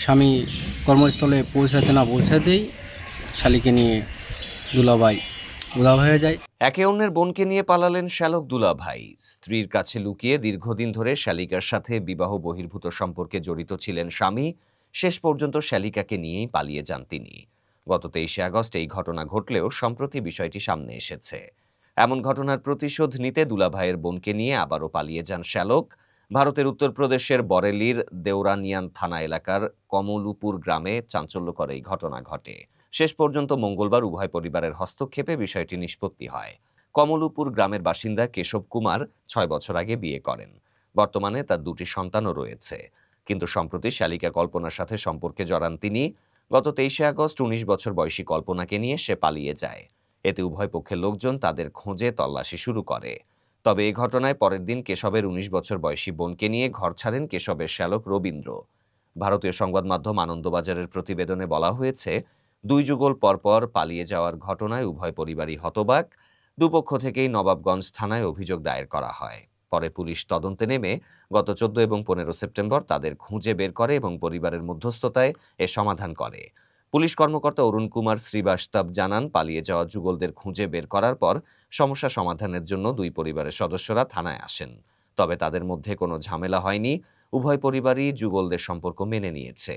স্বামী কর্মস্থলে পৌঁছাতে না পৌঁছাতেই শালিকে নিয়ে দুলাভাই উধাও হয়ে যায়। একে অন্যের বোনকে নিয়ে পালালেন শ্যালক দুলাভাই। স্ত্রীর কাছে লুকিয়ে দীর্ঘদিন ধরে শ্যালিকার সাথে বিবাহ বহির্ভূত সম্পর্কে জড়িত ছিলেন স্বামী। শেষ পর্যন্ত শ্যালিকাকে নিয়েই পালিয়ে যান তিনি। গত 23শে আগস্ট এই ঘটনা ঘটলেও সম্প্রতি বিষয়টি সামনে এসেছে। এমন ঘটনার প্রতিশোধ নিতে দুলাভাইয়ের বোনকে নিয়ে আবারও পালিয়ে যান শ্যালক। ভারতের উত্তরপ্রদেশের বরেলির দেওরানিয়ান থানা এলাকার কমলুপুর গ্রামে চাঞ্চল্যকর এই ঘটনা ঘটে। শেষ পর্যন্ত মঙ্গলবার উভয় পরিবারের হস্তক্ষেপে বিষয়টি নিষ্পত্তি হয়। কমলুপুর গ্রামের বাসিন্দা কেশব কুমার 6 বছর আগে বিয়ে করেন। বর্তমানে তার 2টি সন্তানও রয়েছে। কিন্তু সম্প্রতি শালিকা কল্পনার সাথে সম্পর্কে জড়ান তিনি। গত 23শে আগস্ট 19 বছর বয়সী কল্পনাকে নিয়ে সে পালিয়ে যায়। এতে উভয় পক্ষের লোকজন তাদের খোঁজে তল্লাশি শুরু করে। তবে এই ঘটনায় পরের দিন কেশবের 19 বছর বয়সী বোনকে নিয়ে ঘর ছাড়েন কেশবের শ্যালক রবীন্দ্র। ভারতীয় সংবাদ মাধ্যম আনন্দবাজারের প্রতিবেদনে বলা হয়েছে, 2 যুগল পরপর পালিয়ে যাওয়ার ঘটনায় উভয় পরিবারই হতবাক। দুপক্ষ থেকেই নবাবগঞ্জ থানায় অভিযোগ দায়ের করা হয়। পরে পুলিশ তদন্তে নেমে গত 14 এবং 15 সেপ্টেম্বর তাদের খুঁজে বের করে এবং পরিবারের মধ্যস্থতায় এ সমাধান করে। পুলিশ কর্মকর্তা অরুণ কুমার শ্রীবাস্তব জানান, পালিয়ে যাওয়া যুগলদের খুঁজে বের করার পর সমস্যা সমাধানের জন্য 2 পরিবারের সদস্যরা থানায় আসেন। তবে তাদের মধ্যে কোনো ঝামেলা হয়নি। উভয় পরিবারই যুগলদের সম্পর্ক মেনে নিয়েছে।